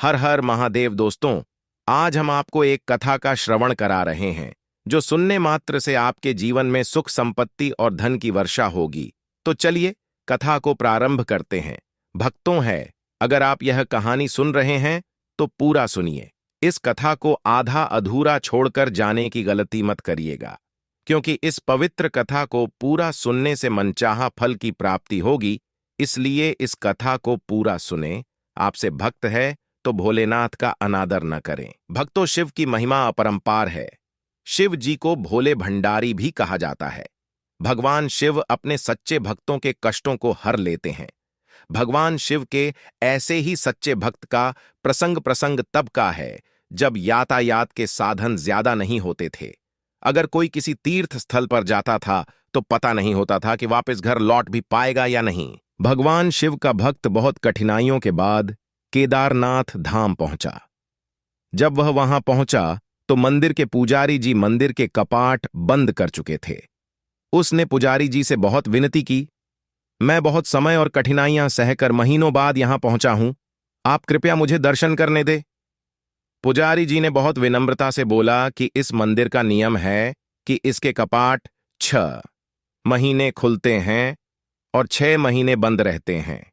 हर हर महादेव दोस्तों। आज हम आपको एक कथा का श्रवण करा रहे हैं जो सुनने मात्र से आपके जीवन में सुख संपत्ति और धन की वर्षा होगी। तो चलिए कथा को प्रारंभ करते हैं। भक्तों है, अगर आप यह कहानी सुन रहे हैं तो पूरा सुनिए। इस कथा को आधा अधूरा छोड़कर जाने की गलती मत करिएगा, क्योंकि इस पवित्र कथा को पूरा सुनने से मनचाहा फल की प्राप्ति होगी। इसलिए इस कथा को पूरा सुने। आपसे भक्त है तो भोलेनाथ का अनादर न करें। भक्तों, शिव की महिमा अपरंपार है। शिव जी को भोले भंडारी भी कहा जाता है। भगवान शिव अपने सच्चे भक्तों के कष्टों को हर लेते हैं। भगवान शिव के ऐसे ही सच्चे भक्त का प्रसंग प्रसंग तब का है जब यातायात के साधन ज्यादा नहीं होते थे। अगर कोई किसी तीर्थ स्थल पर जाता था तो पता नहीं होता था कि वापस घर लौट भी पाएगा या नहीं। भगवान शिव का भक्त बहुत कठिनाइयों के बाद केदारनाथ धाम पहुंचा। जब वह वहां पहुंचा तो मंदिर के पुजारी जी मंदिर के कपाट बंद कर चुके थे। उसने पुजारी जी से बहुत विनती की, मैं बहुत समय और कठिनाइयां सहकर महीनों बाद यहां पहुंचा हूं, आप कृपया मुझे दर्शन करने दे। पुजारी जी ने बहुत विनम्रता से बोला कि इस मंदिर का नियम है कि इसके कपाट 6 महीने खुलते हैं और 6 महीने बंद रहते हैं।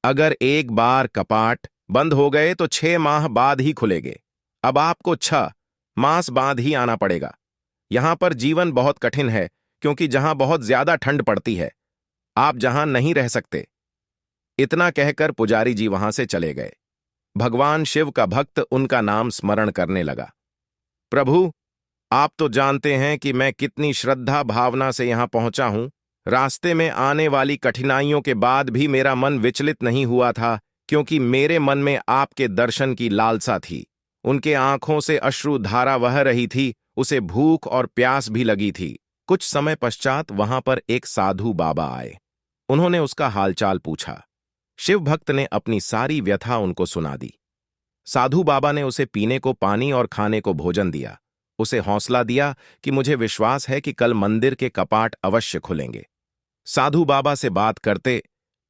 अगर एक बार कपाट बंद हो गए तो 6 माह बाद ही खुलेंगे। अब आपको 6 मास बाद ही आना पड़ेगा। यहां पर जीवन बहुत कठिन है, क्योंकि जहां बहुत ज्यादा ठंड पड़ती है, आप जहां नहीं रह सकते। इतना कहकर पुजारी जी वहां से चले गए। भगवान शिव का भक्त उनका नाम स्मरण करने लगा। प्रभु, आप तो जानते हैं कि मैं कितनी श्रद्धा भावना से यहां पहुंचा हूं। रास्ते में आने वाली कठिनाइयों के बाद भी मेरा मन विचलित नहीं हुआ था, क्योंकि मेरे मन में आपके दर्शन की लालसा थी। उनके आंखों से अश्रुधारा बह रही थी, उसे भूख और प्यास भी लगी थी। कुछ समय पश्चात वहां पर एक साधु बाबा आए। उन्होंने उसका हालचाल पूछा। शिव भक्त ने अपनी सारी व्यथा उनको सुना दी। साधु बाबा ने उसे पीने को पानी और खाने को भोजन दिया। उसे हौसला दिया कि मुझे विश्वास है कि कल मंदिर के कपाट अवश्य खुलेंगे। साधु बाबा से बात करते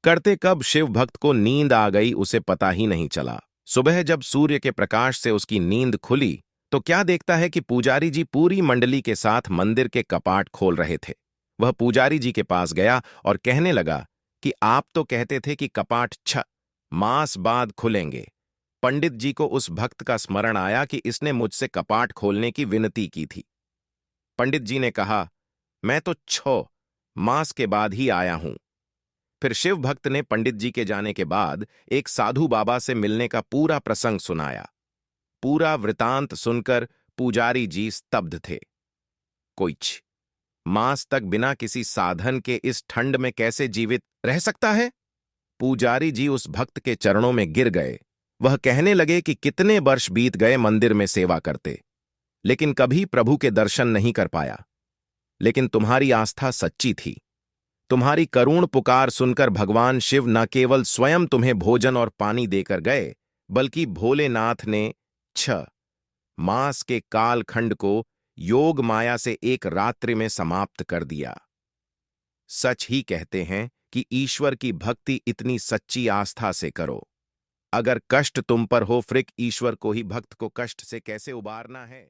करते कब शिव भक्त को नींद आ गई, उसे पता ही नहीं चला। सुबह जब सूर्य के प्रकाश से उसकी नींद खुली तो क्या देखता है कि पुजारी जी पूरी मंडली के साथ मंदिर के कपाट खोल रहे थे। वह पुजारी जी के पास गया और कहने लगा कि आप तो कहते थे कि कपाट 6 मास बाद खुलेंगे। पंडित जी को उस भक्त का स्मरण आया कि इसने मुझसे कपाट खोलने की विनती की थी। पंडित जी ने कहा, मैं तो 6 मास के बाद ही आया हूं। फिर शिव भक्त ने पंडित जी के जाने के बाद एक साधु बाबा से मिलने का पूरा प्रसंग सुनाया। पूरा वृतांत सुनकर पुजारी जी स्तब्ध थे। कोई 6 मास तक बिना किसी साधन के इस ठंड में कैसे जीवित रह सकता है? पुजारी जी उस भक्त के चरणों में गिर गए। वह कहने लगे कि कितने वर्ष बीत गए मंदिर में सेवा करते, लेकिन कभी प्रभु के दर्शन नहीं कर पाया। लेकिन तुम्हारी आस्था सच्ची थी। तुम्हारी करुण पुकार सुनकर भगवान शिव न केवल स्वयं तुम्हें भोजन और पानी देकर गए, बल्कि भोलेनाथ ने 6 मास के कालखंड को योग माया से एक रात्रि में समाप्त कर दिया। सच ही कहते हैं कि ईश्वर की भक्ति इतनी सच्ची आस्था से करो। अगर कष्ट तुम पर हो, फिर ईश्वर को ही भक्त को कष्ट से कैसे उबारना है।